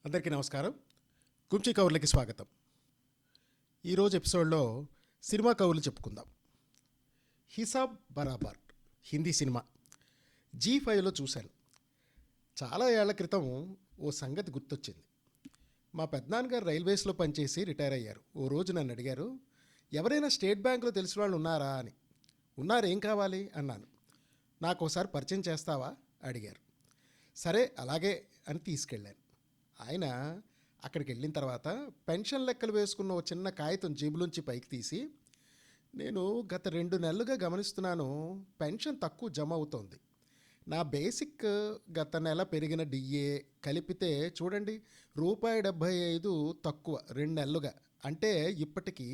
అందరికీ నమస్కారం. కుంచి కవర్లకి స్వాగతం. ఈరోజు ఎపిసోడ్లో సినిమా కవర్లు చెప్పుకుందాం. హిసాబ్ బరాబర్ హిందీ సినిమా G5లో చూశాను. చాలా ఏళ్ల క్రితం ఓ సంగతి గుర్తొచ్చింది. మా పెద్దనాన్నగారు రైల్వేస్లో పనిచేసి రిటైర్ అయ్యారు. ఓ రోజు నన్ను అడిగారు, ఎవరైనా స్టేట్ బ్యాంకులో తెలిసిన వాళ్ళు ఉన్నారా అని. ఉన్నారు, ఏం కావాలి అన్నాను. నాకు ఒకసారి పరిచయం చేస్తావా అడిగారు. సరే అలాగే అని తీసుకెళ్ళాను. ఆయన అక్కడికి వెళ్ళిన తర్వాత పెన్షన్ లెక్కలు వేసుకున్న ఓ చిన్న కాగితం జేబులోంచి పైకి తీసి, నేను గత 2 నెలలుగా గమనిస్తున్నాను, పెన్షన్ తక్కువ జమ అవుతోంది. నా బేసిక్ గత నెల పెరిగిన డిఏ కలిపితే చూడండి ₹75 తక్కువ 2 నెలలుగా. అంటే ఇప్పటికీ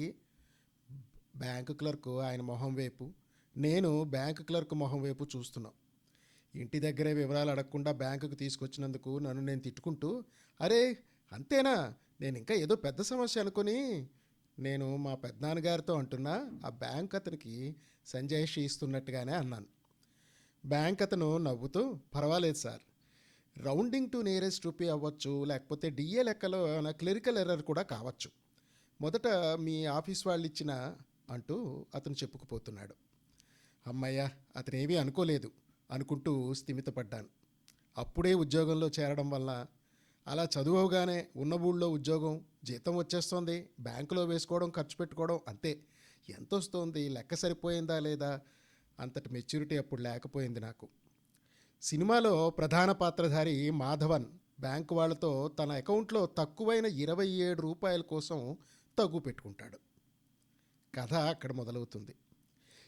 బ్యాంకు క్లర్కు ఆయన మొహం వైపు, నేను బ్యాంకు క్లర్క్ మొహం వైపు చూస్తున్నాం. ఇంటి దగ్గరే వివరాలు అడగకుండా బ్యాంకుకు తీసుకొచ్చినందుకు నన్ను నేను తిట్టుకుంటూ, అరే అంతేనా, నేను ఇంకా ఏదో పెద్ద సమస్య అనుకుని నేను మా పెద్దనాన్నగారితో అంటున్నా, ఆ బ్యాంక్ అతనికి సంజాయిషి ఇస్తున్నట్టుగానే అన్నాను. బ్యాంక్ అతను నవ్వుతూ, పర్వాలేదు sir, rounding to nearest rupee అవ్వచ్చు, లేకపోతే డిఏ లెక్కలో ఏమైనా క్లరికల్ ఎర్రర్ కూడా కావచ్చు. మొదట మీ ఆఫీస్ వాళ్ళు ఇచ్చిన అంటూ అతను చెప్పుకుపోతున్నాడు. అమ్మయ్య, అతనేమీ అనుకోలేదు అనుకుంటూ స్థిమితపడ్డాను. అప్పుడే ఉద్యోగంలో చేరడం వల్ల అలా చదువుగానే ఉన్న ఊళ్ళో ఉద్యోగం, జీతం వచ్చేస్తోంది, బ్యాంకులో వేసుకోవడం, ఖర్చు పెట్టుకోవడం, అంతే. ఎంత వస్తోంది, లెక్క సరిపోయిందా లేదా, అంతటి మెచ్యూరిటీ అప్పుడు లేకపోయింది నాకు. సినిమాలో ప్రధాన పాత్రధారి మాధవన్ బ్యాంకు వాళ్ళతో తన అకౌంట్లో తక్కువైన ₹27 కోసం తగ్గు పెట్టుకుంటాడు. కథ అక్కడ మొదలవుతుంది.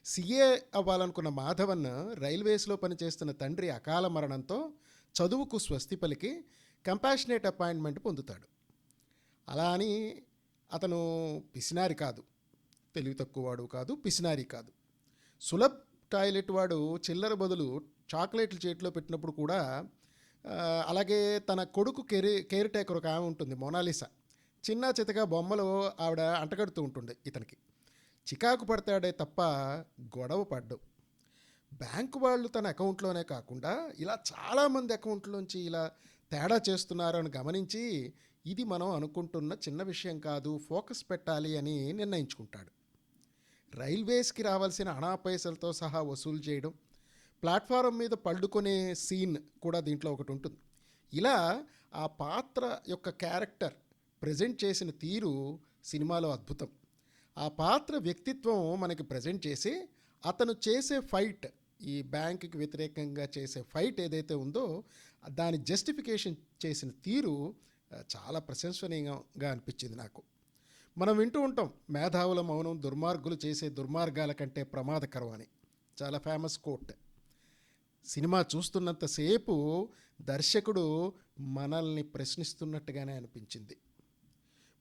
సీఏ అవ్వాలనుకున్న మాధవన్ రైల్వేస్లో పనిచేస్తున్న తండ్రి అకాల మరణంతో చదువుకు స్వస్తి పలికి కంపాషనేట్ అపాయింట్మెంట్ పొందుతాడు. అలా అని అతను పిసినారి కాదు, తెలివి తక్కువవాడు కాదు, పిసినారి కాదు. సులభ్ టాయిలెట్ వాడు చిల్లర బదులు చాక్లెట్లు చేతిలో పెట్టినప్పుడు కూడా, అలాగే తన కొడుకు కేర్ టేకర్ ఒక ఆమె ఉంటుంది, మొనాలిసా, చిన్న చితగా బొమ్మలు ఆవిడ అంటగడుతూ ఉంటుంది ఇతనికి. చికాకు పడతాడే తప్ప గొడవ పడ్డు. బ్యాంకు వాళ్ళు తన అకౌంట్లోనే కాకుండా ఇలా చాలామంది అకౌంట్లోంచి ఇలా తేడా చేస్తున్నారు అని గమనించి, ఇది మనం అనుకుంటున్న చిన్న విషయం కాదు, ఫోకస్ పెట్టాలి అని నిర్ణయించుకుంటాడు. రైల్వేస్కి రావాల్సిన అనా పైసలతో సహా వసూలు చేయడం, ప్లాట్ఫారం మీద పళ్ళుకొనే సీన్ కూడా దీంట్లో ఒకటి ఉంటుంది. ఇలా ఆ పాత్ర యొక్క క్యారెక్టర్ ప్రజెంట్ చేసిన తీరు సినిమాలో అద్భుతం. ఆ పాత్ర వ్యక్తిత్వం మనకి ప్రజెంట్ చేసి, అతను చేసే ఫైట్, ఈ బ్యాంకుకి వ్యతిరేకంగా చేసే ఫైట్ ఏదైతే ఉందో దాని జస్టిఫికేషన్ చేసిన తీరు చాలా ప్రశంసనీయంగా అనిపించింది నాకు. మనం వింటూ ఉంటాం, మేధావుల మౌనం దుర్మార్గులు చేసే దుర్మార్గాల కంటే ప్రమాదకరం అని. చాలా ఫేమస్ కోట్. సినిమా చూస్తున్నంతసేపు దర్శకుడు మనల్ని ప్రశ్నిస్తున్నట్టుగానే అనిపించింది.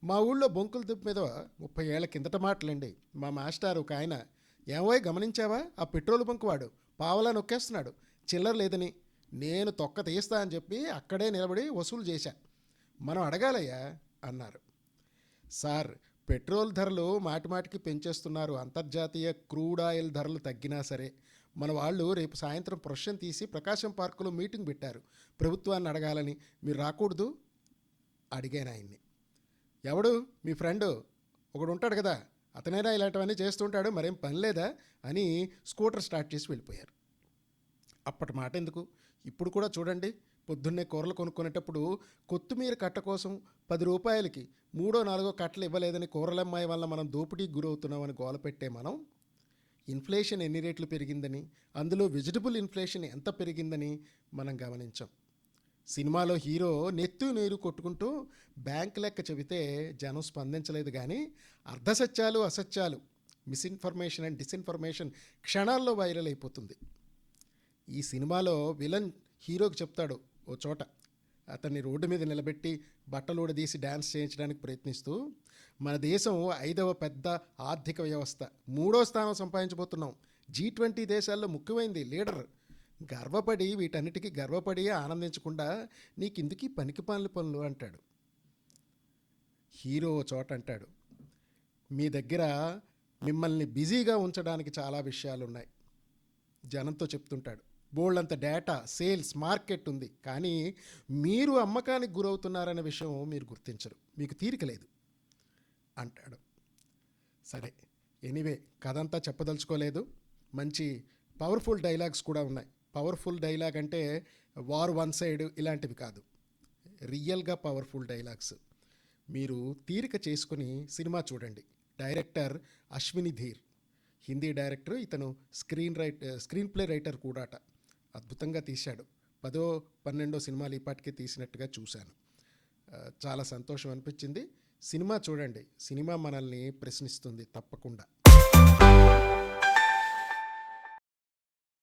మా ఊళ్ళో బొంకుల దిప్పు మీద 30 ఏళ్ల కిందట మాటలండి. మా మాస్టర్ ఒక ఆయన, ఏమోయ్ గమనించావా, ఆ పెట్రోల్ బంక్ వాడు పావలా నొక్కేస్తున్నాడు, చిల్లర లేదని. నేను తొక్క తీస్తా అని చెప్పి అక్కడే నిలబడి వసూలు చేశా, మనం అడగాలయ్యా అన్నారు. సార్, పెట్రోల్ ధరలు మాటిమాటికి పెంచేస్తున్నారు, అంతర్జాతీయ క్రూడ్ ఆయిల్ ధరలు తగ్గినా సరే మన వాళ్ళు రేపు సాయంత్రం ప్రొషన్ తీసి ప్రకాశం పార్కులో మీటింగ్ పెట్టారు, ప్రభుత్వాన్ని అడగాలని, మీరు రాకూడదు అడిగాను ఆయన్ని. ఎవడు, మీ ఫ్రెండు ఒకడు ఉంటాడు కదా, అతనేనా ఇలాంటివన్నీ చేస్తుంటాడు, మరేం పని లేదా అని స్కూటర్ స్టార్ట్ చేసి వెళ్ళిపోయారు. అప్పటి మాట ఎందుకు, ఇప్పుడు కూడా చూడండి, పొద్దున్నే కూరలు కొనుక్కునేటప్పుడు కొత్తిమీర కట్ట కోసం ₹10కి 3-4 కట్టలు ఇవ్వలేదని కూరలమ్మాయి వల్ల మనం దోపిడీకి గురవుతున్నామని గోల పెట్టే మనం, ఇన్ఫ్లేషన్ ఎన్ని రేట్లు పెరిగిందని, అందులో వెజిటబుల్ ఇన్ఫ్లేషన్ ఎంత పెరిగిందని మనం గమనించాం. సినిమాలో హీరో నెత్తు నీరు కొట్టుకుంటూ బ్యాంక్ లెక్క చెబితే జనం స్పందించలేదు, కానీ అర్ధసత్యాలు, అసత్యాలు, మిస్ఇన్ఫర్మేషన్ అండ్ డిస్ఇన్ఫర్మేషన్ క్షణాల్లో వైరల్ అయిపోతుంది. ఈ సినిమాలో విలన్ హీరోకి చెప్తాడు ఓ చోట, అతన్ని రోడ్డు మీద నిలబెట్టి బట్టలూడదీసి డ్యాన్స్ చేయించడానికి ప్రయత్నిస్తూ, మన దేశం 5వ పెద్ద ఆర్థిక వ్యవస్థ, 3వ స్థానం సంపాదించబోతున్నాం, G20 దేశాల్లో ముఖ్యమైనది లీడర్, గర్వపడి వీటన్నిటికీ గర్వపడి ఆనందించకుండా నీకెందుకు పనికి పనులు అంటాడు. హీరో చోట అంటాడు, మీ దగ్గర మిమ్మల్ని బిజీగా ఉంచడానికి చాలా విషయాలు ఉన్నాయి, జనంతో చెప్తుంటాడు. బోల్డ్ అంత డేటా, సేల్స్, మార్కెట్ ఉంది. కానీ మీరు అమ్మకానికి గురవుతున్నారనే విషయం మీరు గుర్తించరు, మీకు తీరిక లేదు అంటాడు. సరే, ఎనీవే కథ అంతా చెప్పదలుచుకోలేదు. మంచి పవర్ఫుల్ డైలాగ్స్ కూడా ఉన్నాయి. పవర్ఫుల్ డైలాగ్ అంటే వార్ వన్ సైడ్ ఇలాంటివి కాదు, రియల్గా పవర్ఫుల్ డైలాగ్స్. మీరు తీరిక చేసుకుని సినిమా చూడండి. Director Ashwini Dhir, Hindi director. ఇతను స్క్రీన్ ప్లే రైటర్ కూడాట. అద్భుతంగా తీశాడు. 10, 12 సినిమాలు ఈపాటికే తీసినట్టుగా చూశాను. చాలా సంతోషం అనిపించింది. సినిమా చూడండి, సినిమా మనల్ని ప్రశ్నిస్తుంది తప్పకుండా.